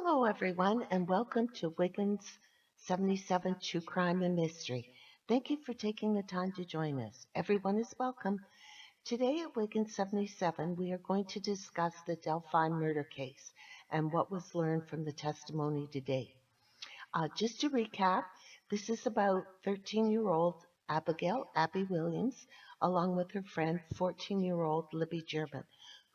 Hello, everyone, and welcome to Wiggins 77 True Crime and Mystery. Thank you for taking the time to join us. Everyone is welcome. Today at Wiggins 77, we are going to discuss the Delphi murder case and what was learned from the testimony to date. Just to recap, this is about 13-year-old Abigail Abby Williams, along with her friend 14-year-old Libby German,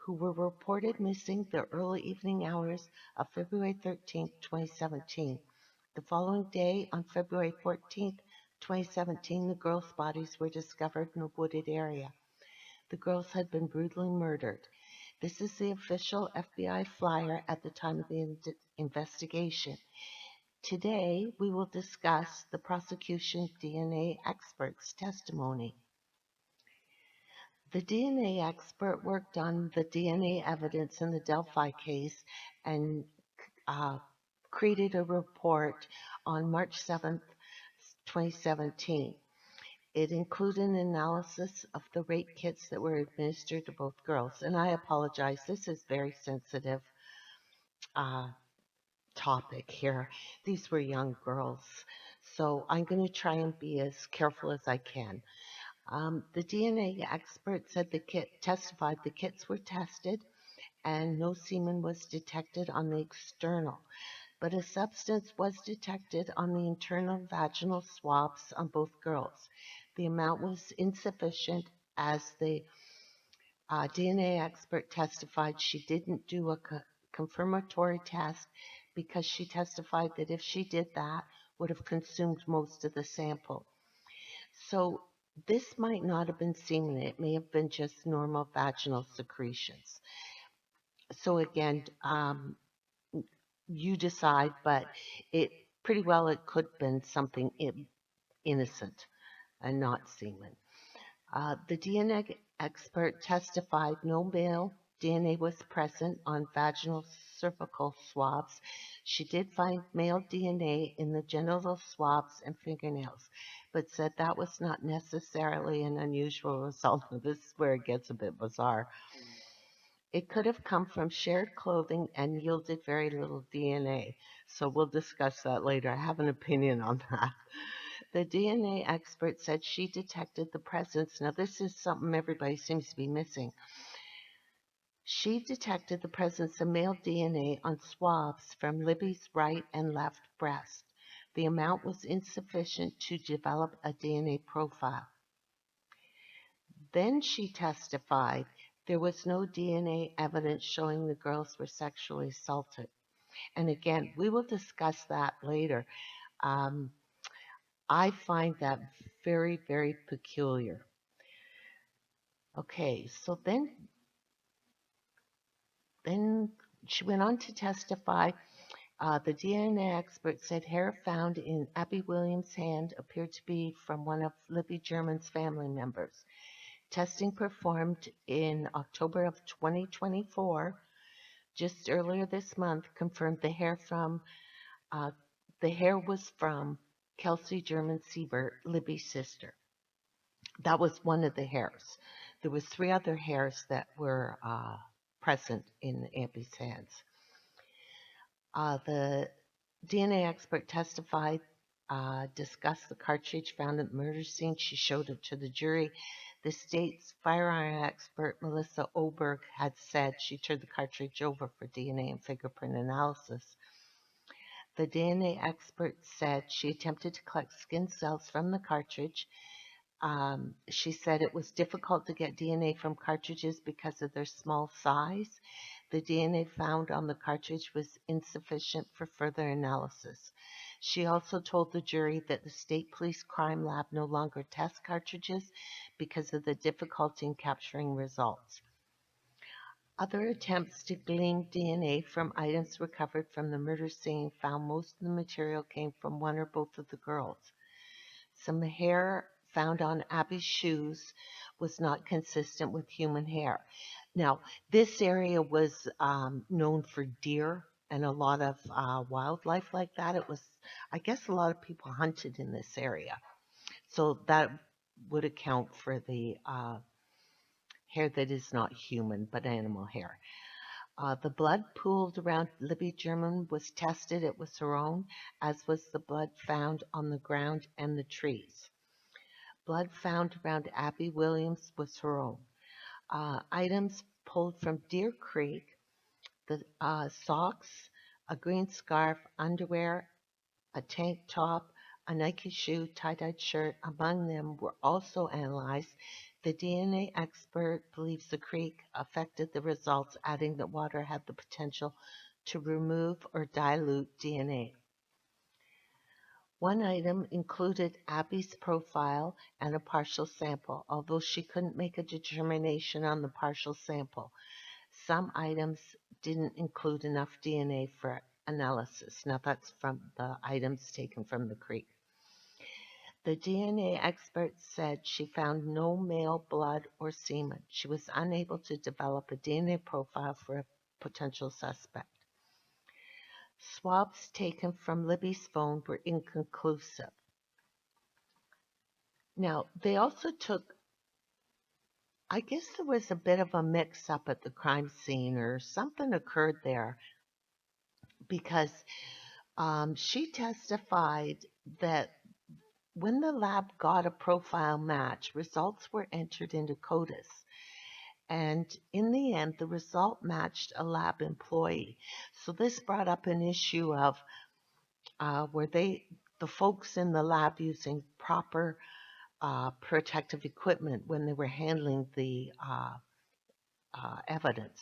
who were reported missing the early evening hours of February 13th, 2017. The following day, on February 14th, 2017, the girls' bodies were discovered in a wooded area. The girls had been brutally murdered. This is the official FBI flyer at the time of the investigation. Today, we will discuss the prosecution DNA expert's testimony. The DNA expert worked on the DNA evidence in the Delphi case and uh, created a report on March 7th, 2017. It included an analysis of the rape kits that were administered to both girls. And I apologize, this is very sensitive uh, topic here. These were young girls. So I'm going to try and be as careful as I can. The DNA expert said testified the kits were tested and no semen was detected on the external, but a substance was detected on the internal vaginal swabs on both girls. The amount was insufficient as the DNA expert testified she didn't do a confirmatory test because she testified that if she did that, would have consumed most of the sample. So this might not have been semen. It may have been just normal vaginal secretions. So again, you decide, but it could have been something innocent and not semen. The DNA expert testified no male DNA was present on vaginal cervical swabs. She did find male DNA in the genital swabs and fingernails, but said that was not necessarily an unusual result. This is where it gets a bit bizarre. It could have come from shared clothing and yielded very little DNA. So we'll discuss that later. I have an opinion on that. The DNA expert said she detected the presence. Now, this is something everybody seems to be missing. She detected the presence of male DNA on swabs from Libby's right and left breast. The amount was insufficient to develop a DNA profile. Then she testified there was no DNA evidence showing the girls were sexually assaulted. And again, we will discuss that later. I find that very, very peculiar. Okay, so then she went on to testify. The DNA expert said hair found in Abby Williams' hand appeared to be from one of Libby German's family members. Testing performed in October of 2024, just earlier this month, confirmed the hair was from Kelsey German Siebert, Libby's sister. That was one of the hairs. There was 3 other hairs that were present in Abby's hands. The DNA expert testified, discussed the cartridge found at the murder scene. She showed it to the jury. The state's firearm expert, Melissa Oberg, had said she turned the cartridge over for DNA and fingerprint analysis. The DNA expert said she attempted to collect skin cells from the cartridge. She said it was difficult to get DNA from cartridges because of their small size. The DNA found on the cartridge was insufficient for further analysis. She also told the jury that the State Police Crime Lab no longer tests cartridges because of the difficulty in capturing results. Other attempts to glean DNA from items recovered from the murder scene found most of the material came from one or both of the girls. Some hair found on Abby's shoes was not consistent with human hair. Now, this area was known for deer and a lot of wildlife like that. It was, I guess, a lot of people hunted in this area. So that would account for the hair that is not human but animal hair. The blood pooled around Libby German was tested. It was her own, as was the blood found on the ground and the trees. Blood found around Abby Williams was her own. Items pulled from Deer Creek, the socks, a green scarf, underwear, a tank top, a Nike shoe, tie-dyed shirt, among them were also analyzed. The DNA expert believes the creek affected the results, adding that water had the potential to remove or dilute DNA. One item included Abby's profile and a partial sample, although she couldn't make a determination on the partial sample. Some items didn't include enough DNA for analysis. Now that's from the items taken from the creek. The DNA expert said she found no male blood or semen. She was unable to develop a DNA profile for a potential suspect. Swabs taken from Libby's phone were inconclusive. Now, they also took, I guess there was a bit of a mix up at the crime scene or something occurred there because she testified that when the lab got a profile match, results were entered into CODIS. And in the end, the result matched a lab employee. So this brought up an issue of were the folks in the lab using proper protective equipment when they were handling the evidence.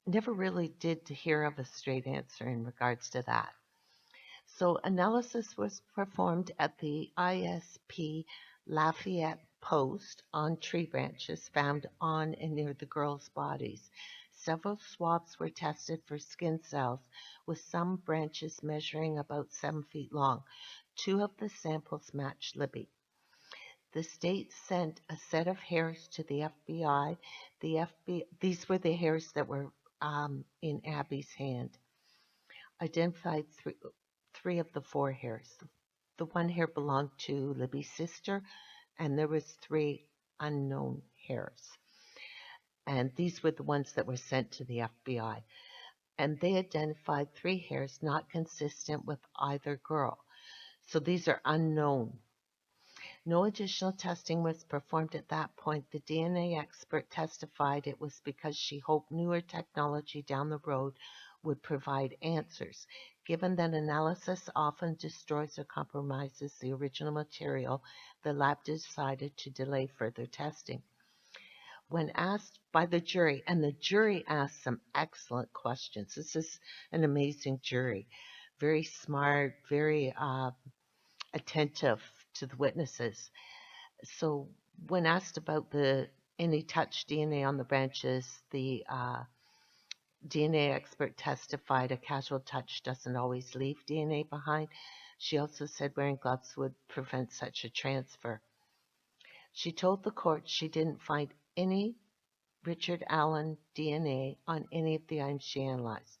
Never really did hear of a straight answer in regards to that. So analysis was performed at the ISP Lafayette Post on tree branches found on and near the girls' bodies. Several swabs were tested for skin cells, with some branches measuring about 7 feet long. 2 of the samples matched Libby. The state sent a set of hairs to the FBI. These were the hairs that were in Abby's hand. Identified three of the 4 hairs. The one hair belonged to Libby's sister, and there was 3 unknown hairs. And these were the ones that were sent to the FBI. And they identified 3 hairs not consistent with either girl. So these are unknown. No additional testing was performed at that point. The DNA expert testified it was because she hoped newer technology down the road would provide answers. Given that analysis often destroys or compromises the original material, the lab decided to delay further testing. When asked by the jury, and the jury asked some excellent questions. This is an amazing jury. Very smart, very attentive to the witnesses. So when asked about any touch DNA on the branches, the DNA expert testified a casual touch doesn't always leave DNA behind. She also said wearing gloves would prevent such a transfer. She told the court she didn't find any Richard Allen DNA on any of the items she analyzed.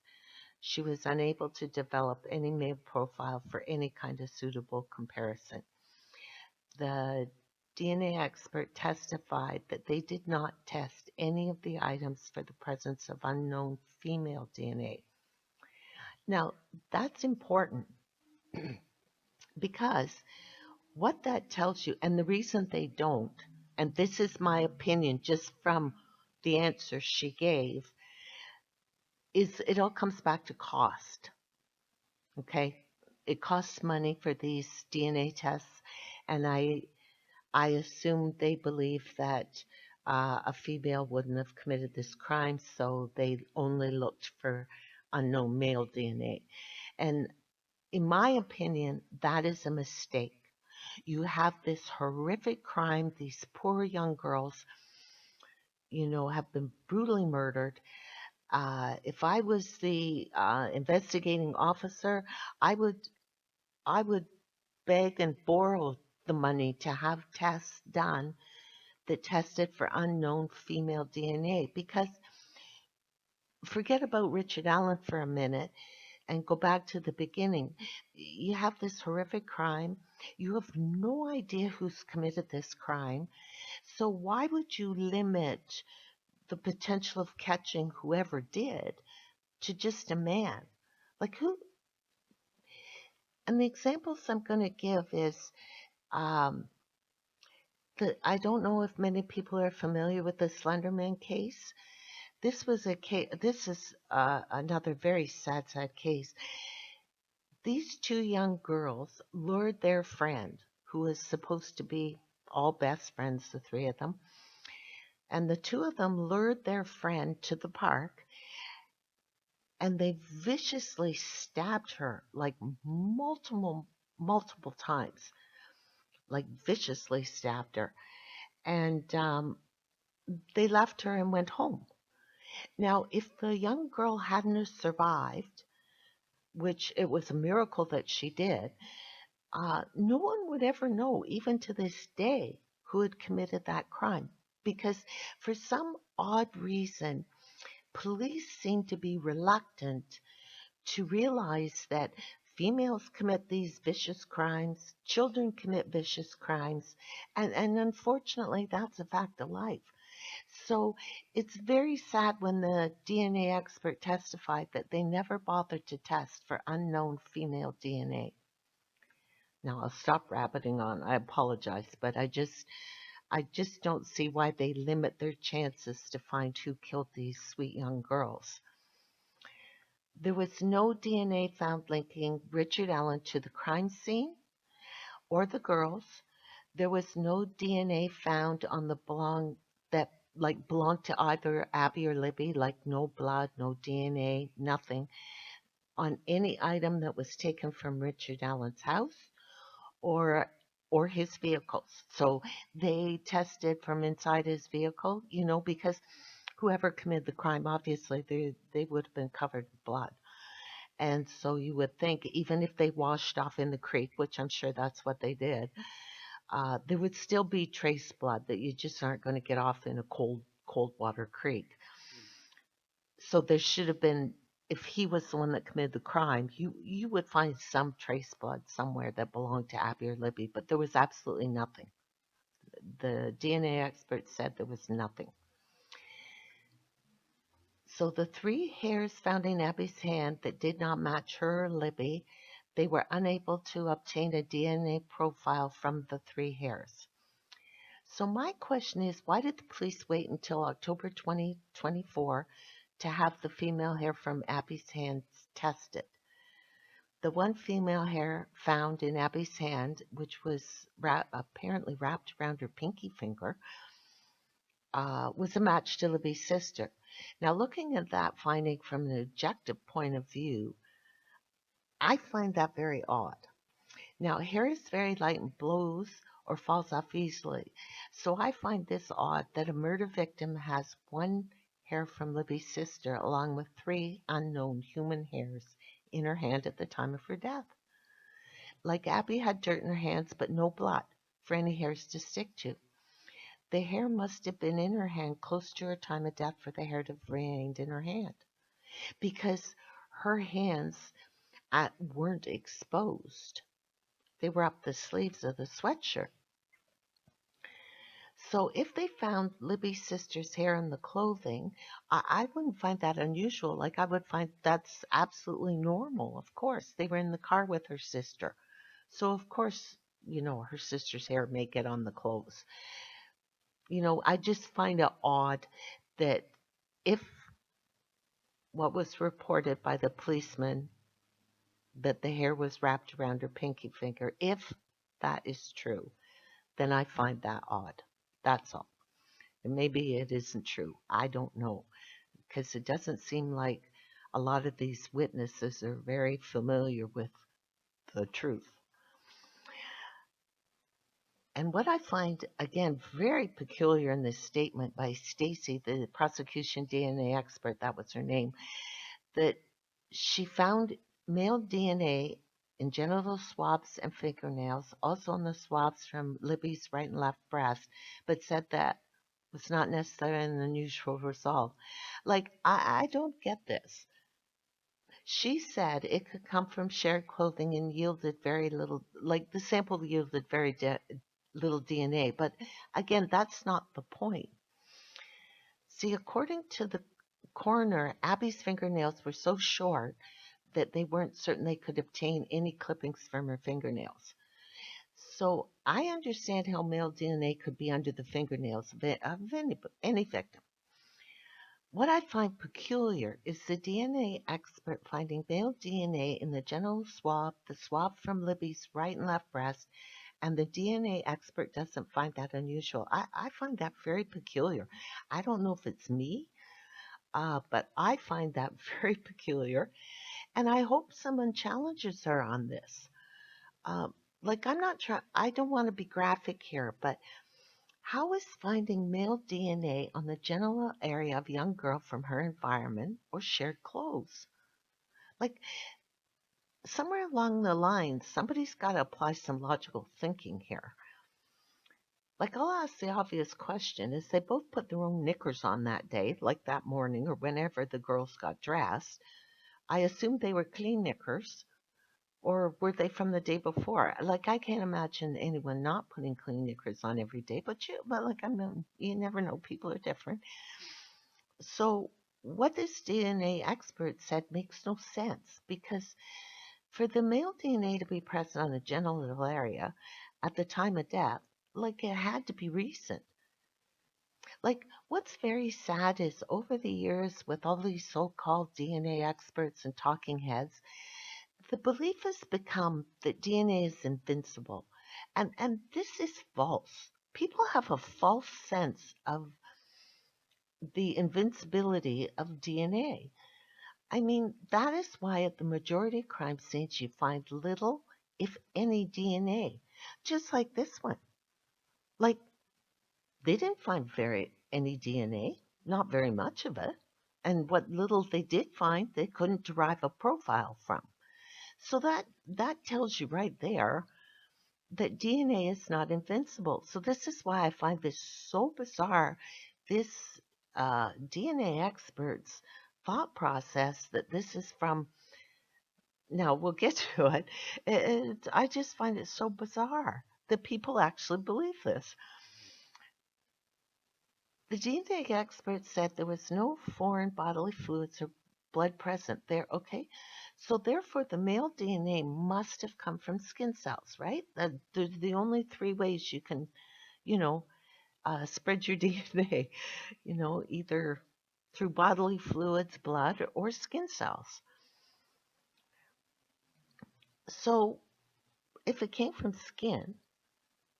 She was unable to develop any male profile for any kind of suitable comparison. The DNA expert testified that they did not test any of the items for the presence of unknown female DNA. Now, that's important because what that tells you, and the reason they don't, and this is my opinion just from the answer she gave, is it all comes back to cost. Okay? It costs money for these DNA tests, and I assume they believe that a female wouldn't have committed this crime, so they only looked for unknown male DNA. And in my opinion, that is a mistake. You have this horrific crime. These poor young girls, have been brutally murdered. If I was the investigating officer, I would beg and borrow the money to have tests done that tested for unknown female DNA, because forget about Richard Allen for a minute and go back to the beginning. You have this horrific crime. You have no idea who's committed this crime. So why would you limit the potential of catching whoever did to just a man. Like who? And the examples I'm going to give is um, I don't know if many people are familiar with the Slenderman case. This was a case. This is another very sad case. These two young girls lured their friend, who was supposed to be all best friends, the three of them, and the two of them lured their friend to the park, and they viciously stabbed her like multiple times, like viciously stabbed her, and they left her and went home. Now, if the young girl hadn't have survived, which it was a miracle that she did, no one would ever know, even to this day, who had committed that crime. Because for some odd reason, police seem to be reluctant to realize that females commit these vicious crimes, children commit vicious crimes, and unfortunately, that's a fact of life. So it's very sad when the DNA expert testified that they never bothered to test for unknown female DNA. Now I'll stop rabbiting on. I apologize, but I just don't see why they limit their chances to find who killed these sweet young girls. There was no DNA found linking Richard Allen to the crime scene or the girls. There was no DNA found on the belonged to either Abby or Libby, like no blood, no DNA, nothing on any item that was taken from Richard Allen's house or or his vehicles. So they tested from inside his vehicle, because whoever committed the crime, obviously they would have been covered in blood. And so you would think, even if they washed off in the creek, which I'm sure that's what they did, there would still be trace blood that you just aren't going to get off in a cold water creek. So there should have been, if he was the one that committed the crime, you would find some trace blood somewhere that belonged to Abby or Libby, but there was absolutely nothing. The DNA expert said there was nothing. So the three hairs found in Abby's hand that did not match her or Libby, they were unable to obtain a DNA profile from the three hairs. So my question is, why did the police wait until October 2024 to have the female hair from Abby's hands tested? The one female hair found in Abby's hand, which was apparently wrapped around her pinky finger, was a match to Libby's sister. Now, looking at that finding from an objective point of view, I find that very odd. Now, hair is very light and blows or falls off easily. So I find this odd that a murder victim has one hair from Libby's sister along with three unknown human hairs in her hand at the time of her death. Like Abby had dirt in her hands but no blood for any hairs to stick to. The hair must have been in her hand close to her time of death for the hair to have remained in her hand, because her hands weren't exposed. They were up the sleeves of the sweatshirt. So if they found Libby's sister's hair in the clothing, I wouldn't find that unusual. Like, I would find that's absolutely normal. Of course, they were in the car with her sister. So of course, her sister's hair may get on the clothes. I just find it odd that if what was reported by the policeman, that the hair was wrapped around her pinky finger, if that is true, then I find that odd. That's all. And maybe it isn't true. I don't know. Because it doesn't seem like a lot of these witnesses are very familiar with the truth. And what I find, again, very peculiar in this statement by Stacy, the prosecution DNA expert, that was her name, that she found male DNA in genital swabs and fingernails, also in the swabs from Libby's right and left breast, but said that was not necessarily an unusual result. Like, I don't get this. She said it could come from shared clothing and yielded very little, like the sample yielded little DNA. But again, that's not the point. See, according to the coroner, Abby's fingernails were so short that they weren't certain they could obtain any clippings from her fingernails. So I understand how male DNA could be under the fingernails of any victim. What I find peculiar is the DNA expert finding male DNA in the genital swab, the swab from Libby's right and left breast, and the DNA expert doesn't find that unusual. I find that very peculiar. I don't know if it's me, but I find that very peculiar, and I hope someone challenges her on this. Um, like, I'm not trying, I don't want to be graphic here, but how is finding male DNA on the genital area of a young girl from her environment or shared clothes? Like, somewhere along the line, somebody's got to apply some logical thinking here. Like, I'll ask the obvious question: is they both put their own knickers on that day, like that morning or whenever the girls got dressed? I assume they were clean knickers, or were they from the day before? Like, I can't imagine anyone not putting clean knickers on every day, but like, I mean, you never know. People are different. So, what this DNA expert said makes no sense because for the male DNA to be present on the genital area at the time of death, like, it had to be recent. Like, what's very sad is over the years, with all these so called DNA experts and talking heads, the belief has become that DNA is invincible. And this is false. People have a false sense of the invincibility of DNA. I mean, that is why at the majority of crime scenes you find little, if any, DNA. Just like this one. Like, they didn't find very any DNA, not very much of it. And what little they did find, they couldn't derive a profile from. So that tells you right there that DNA is not invincible. So this is why I find this so bizarre. This DNA experts' thought process that this is from. Now we'll get to it. I just find it so bizarre that people actually believe this. The DNA expert said there was no foreign bodily fluids or blood present there. Okay, so therefore the male DNA must have come from skin cells, right? They're the only three ways you can, you know, spread your DNA. Either through bodily fluids, blood, or skin cells. So if it came from skin,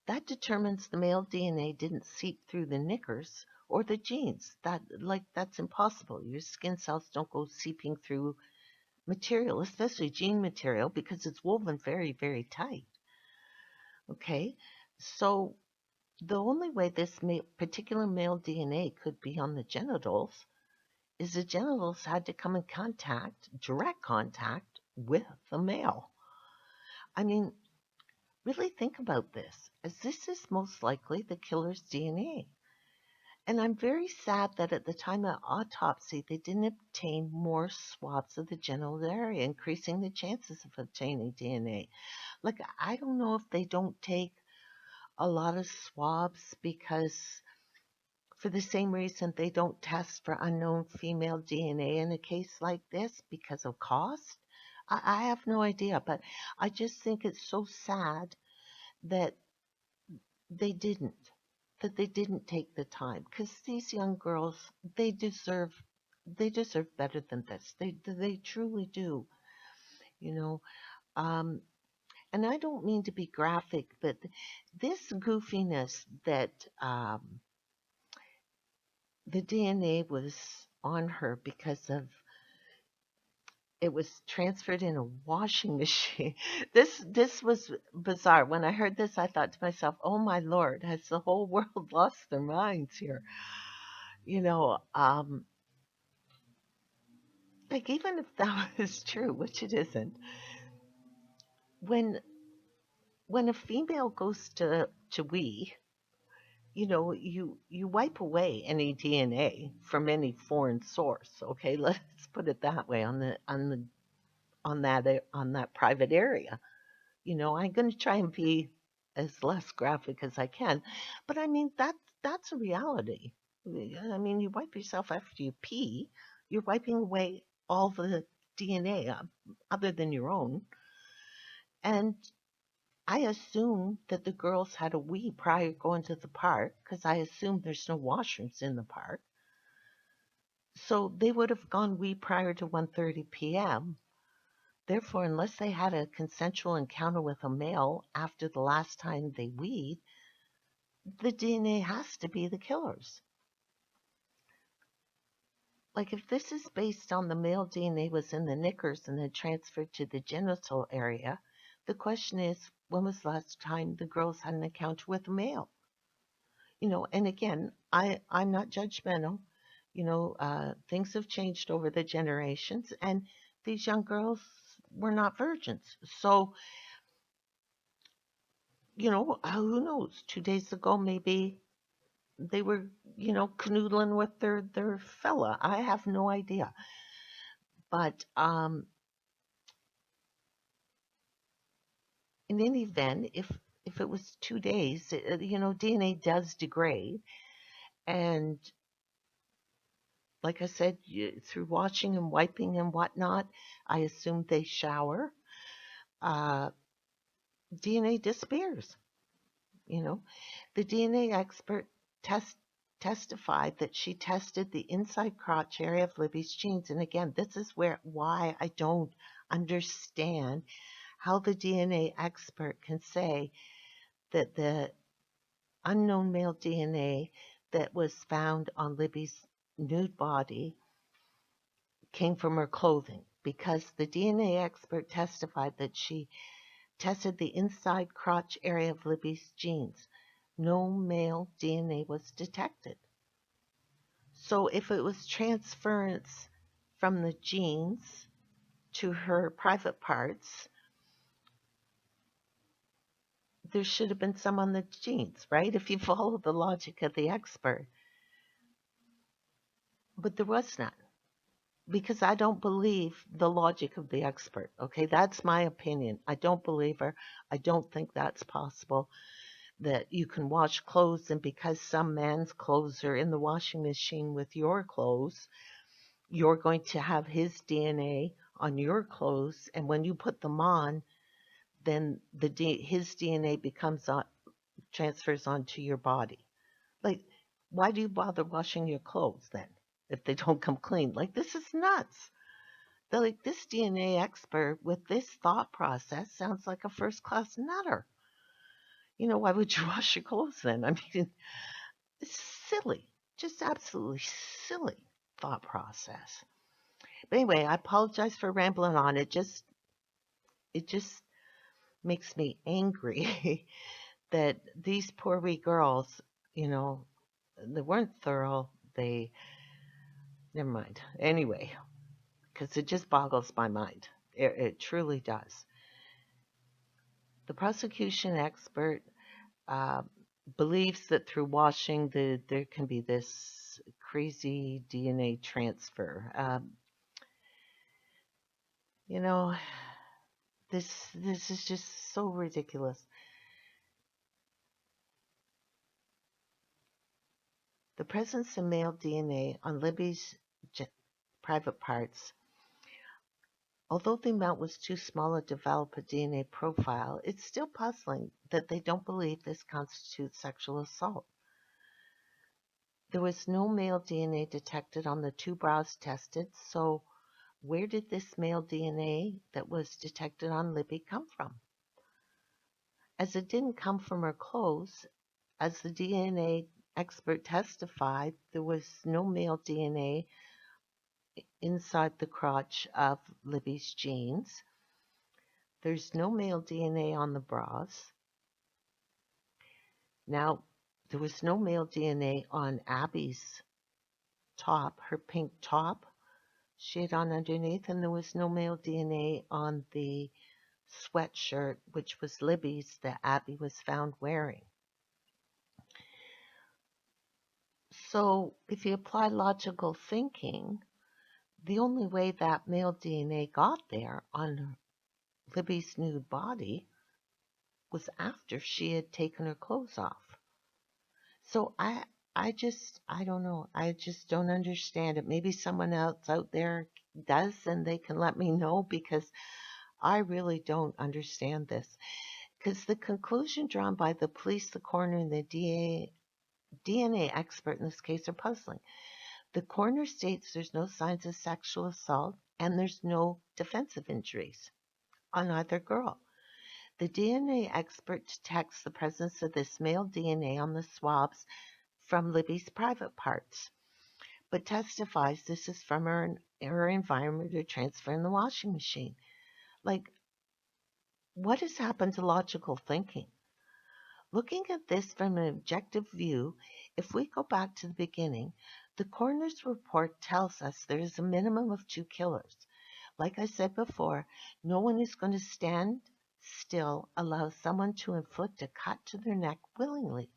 that determines the male DNA didn't seep through the knickers or the jeans. That's impossible. Your skin cells don't go seeping through material, especially gene material, because it's woven very, very tight. Okay, so the only way this particular male DNA could be on the genitals is the genitals had to come in contact, direct contact, with the male. I mean, really think about this, as this is most likely the killer's DNA. And I'm very sad that at the time of autopsy, they didn't obtain more swabs of the genital area, increasing the chances of obtaining DNA. Like, I don't know if they don't take a lot of swabs because, for the same reason, they don't test for unknown female DNA in a case like this because of cost. I have no idea, but I just think it's so sad that they didn't they didn't take the time, because these young girls, they deserve they deserve better than this. They truly do, you know. Um, and I don't mean to be graphic, but this goofiness that the DNA was on her because of it was transferred in a washing machine. This was bizarre. When I heard this, I thought to myself, "Oh my Lord, has the whole world lost their minds here?" You know, like, even if that was true, which it isn't, when when a female goes to wee, you wipe away any DNA from any foreign source. Okay, let's put it that way on that private area. I'm going to try and be as less graphic as I can, but I mean that's a reality. I mean, you wipe yourself after you pee, you're wiping away all the DNA other than your own. And I assume that the girls had a wee prior going to the park because I assume there's no washrooms in the park. So they would have gone wee prior to 1:30 p.m. Therefore, unless they had a consensual encounter with a male after the last time they weed, the DNA has to be the killer's. Like if this is based on the male DNA was in the knickers and then transferred to the genital area, the question is, when was the last time the girls had an encounter with a male? And again, I'm not judgmental. Things have changed over the generations, and these young girls were not virgins. So, who knows? 2 days ago, maybe they were, canoodling with their fella. I have no idea. But in any event, if it was 2 days, DNA does degrade, and like I said, through washing and wiping and whatnot, I assume they shower. Uh, DNA disappears. The DNA expert testified that she tested the inside crotch area of Libby's jeans, and again, this is why I don't understand how the DNA expert can say that the unknown male DNA that was found on Libby's nude body came from her clothing, because the DNA expert testified that she tested the inside crotch area of Libby's jeans. No male DNA was detected. So if it was transference from the jeans to her private parts, there should have been some on the jeans, right? If you follow the logic of the expert. But there was none, because I don't believe the logic of the expert. Okay, that's my opinion. I don't believe her. I don't think that's possible, that you can wash clothes, and because some man's clothes are in the washing machine with your clothes, you're going to have his DNA on your clothes, and when you put them on, then his DNA transfers onto your body. Like, why do you bother washing your clothes then if they don't come clean? Like, this is nuts. They're like, this DNA expert with this thought process sounds like a first class nutter. Why would you wash your clothes then? I mean, it's silly, just absolutely silly thought process. But anyway, I apologize for rambling on. It just makes me angry that these poor wee girls, they weren't thorough. Never mind. Anyway, because it just boggles my mind. It truly does. The prosecution expert uh, believes that through washing, there can be this crazy DNA transfer. You know, this is just so ridiculous. The presence of male DNA on Libby's private parts, although the amount was too small to develop a DNA profile, it's still puzzling that they don't believe this constitutes sexual assault. There was no male DNA detected on the 2 bras tested, so where did this male DNA that was detected on Libby come from? As it didn't come from her clothes, as the DNA expert testified, there was no male DNA inside the crotch of Libby's jeans. There's no male DNA on the bras. Now, there was no male DNA on Abby's top, her pink top she had on underneath, and there was no male DNA on the sweatshirt, which was Libby's, that Abby was found wearing. So if you apply logical thinking, the only way that male DNA got there on Libby's nude body was after she had taken her clothes off. So I don't know. I just don't understand it. Maybe someone else out there does and they can let me know because I really don't understand this. Because the conclusion drawn by the police, the coroner, and the DNA expert in this case are puzzling. The coroner states there's no signs of sexual assault and there's no defensive injuries on either girl. The DNA expert detects the presence of this male DNA on the swabs from Libby's private parts, but testifies this is from her environment or transfer in the washing machine. Like, what has happened to logical thinking? Looking at this from an objective view, if we go back to the beginning, the coroner's report tells us there is a minimum of 2 killers. Like I said before, no one is going to stand still, allow someone to inflict a cut to their neck willingly.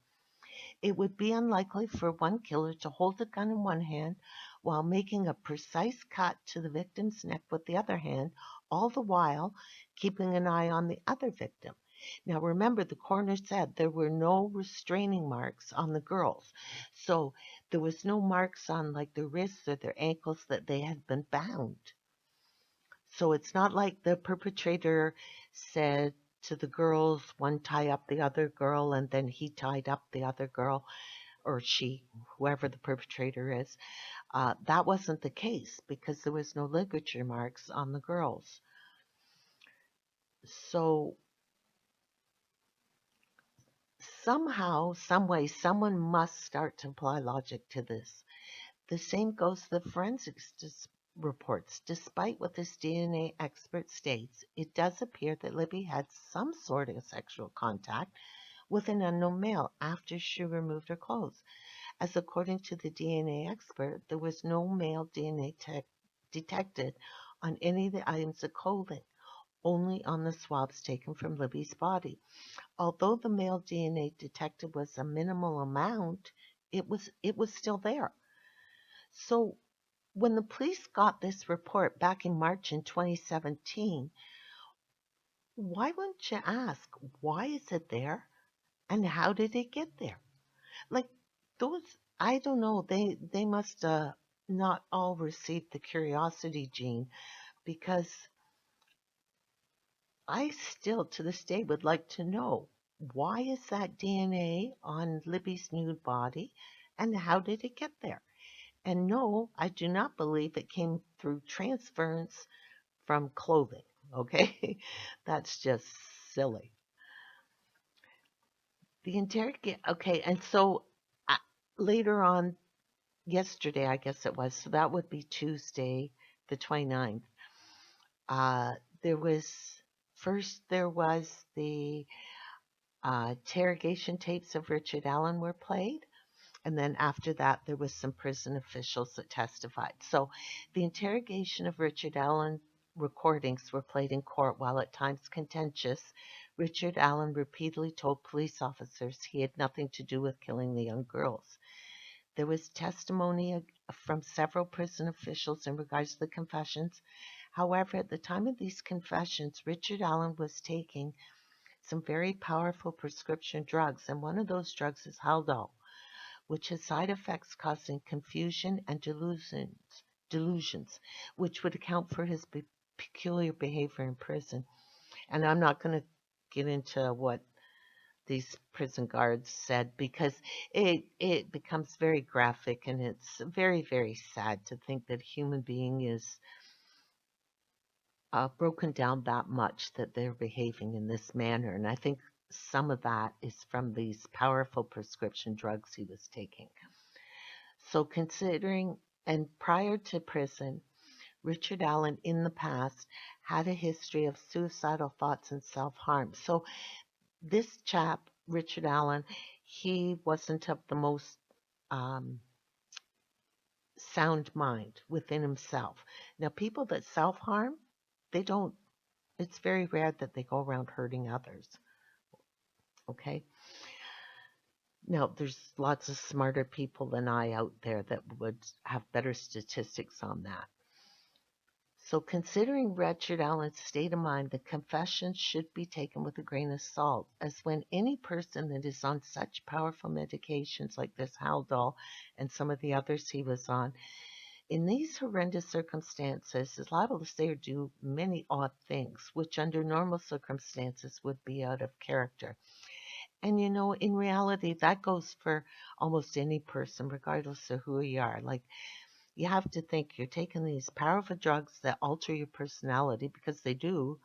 It would be unlikely for one killer to hold a gun in one hand while making a precise cut to the victim's neck with the other hand, all the while keeping an eye on the other victim. Now remember, the coroner said there were no restraining marks on the girls. So there was no marks on like their wrists or their ankles that they had been bound. So it's not like the perpetrator said to the girls, one tie up the other girl, and then he tied up the other girl, or she, whoever the perpetrator is. That wasn't the case because there was no ligature marks on the girls. So somehow, some way, someone must start to apply logic to this. The same goes to the forensics reports. Despite what this DNA expert states, it does appear that Libby had some sort of sexual contact with an unknown male after she removed her clothes. As according to the DNA expert, there was no male DNA detected on any of the items of clothing, only on the swabs taken from Libby's body. Although the male DNA detected was a minimal amount, it was still there. So when the police got this report back in March in 2017, why wouldn't you ask, why is it there and how did it get there? Like those, I don't know, they must not all receive the curiosity gene because I still to this day would like to know why is that DNA on Libby's nude body and how did it get there? And no, I do not believe it came through transference from clothing. Okay, that's just silly. The interrogate. Okay, and so uh, later on, yesterday, I guess it was. So that would be Tuesday, the 29th. Uh, there was there was the interrogation tapes of Richard Allen were played. And then after that, there was some prison officials that testified. So the interrogation of Richard Allen recordings were played in court while at times contentious. Richard Allen repeatedly told police officers he had nothing to do with killing the young girls. There was testimony from several prison officials in regards to the confessions. However, at the time of these confessions, Richard Allen was taking some very powerful prescription drugs, and one of those drugs is Haldol, which has side effects causing confusion and delusions, which would account for his peculiar behavior in prison. And I'm not going to get into what these prison guards said because it becomes very graphic and it's very, very sad to think that a human being is broken down that much that they're behaving in this manner. And I think some of that is from these powerful prescription drugs he was taking. So considering, and prior to prison, Richard Allen in the past had a history of suicidal thoughts and self-harm. So this chap, Richard Allen, he wasn't of the most um, sound mind within himself. Now, people that self-harm, they don't, it's very rare that they go around hurting others. Okay? Now, there's lots of smarter people than I out there that would have better statistics on that. So, considering Richard Allen's state of mind, the confession should be taken with a grain of salt, as when any person that is on such powerful medications like this Haldol and some of the others he was on, in these horrendous circumstances, is liable to say or do many odd things, which under normal circumstances would be out of character. And in reality, that goes for almost any person, regardless of who you are. Like, you have to think you're taking these powerful drugs that alter your personality because they do,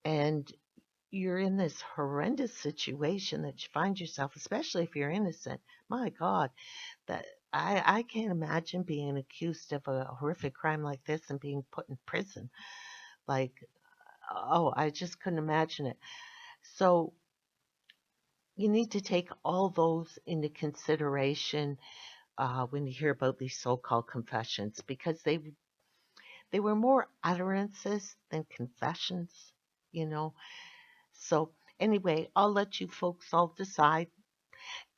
and you're in this horrendous situation that you find yourself, especially if you're innocent. My God, that I can't imagine being accused of a horrific crime like this and being put in prison. Like, oh, I just couldn't imagine it. So you need to take all those into consideration when you hear about these so-called confessions, because they were more utterances than confessions, you know. So anyway, I'll let you folks all decide.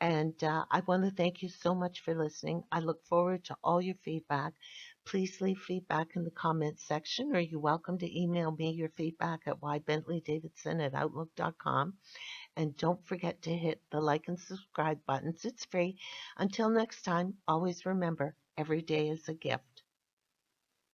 And I want to thank you so much for listening. I look forward to all your feedback. Please leave feedback in the comments section, or you're welcome to email me your feedback at ybentleyddavidson@outlook.com. And don't forget to hit the like and subscribe buttons. It's free. Until next time, always remember, every day is a gift.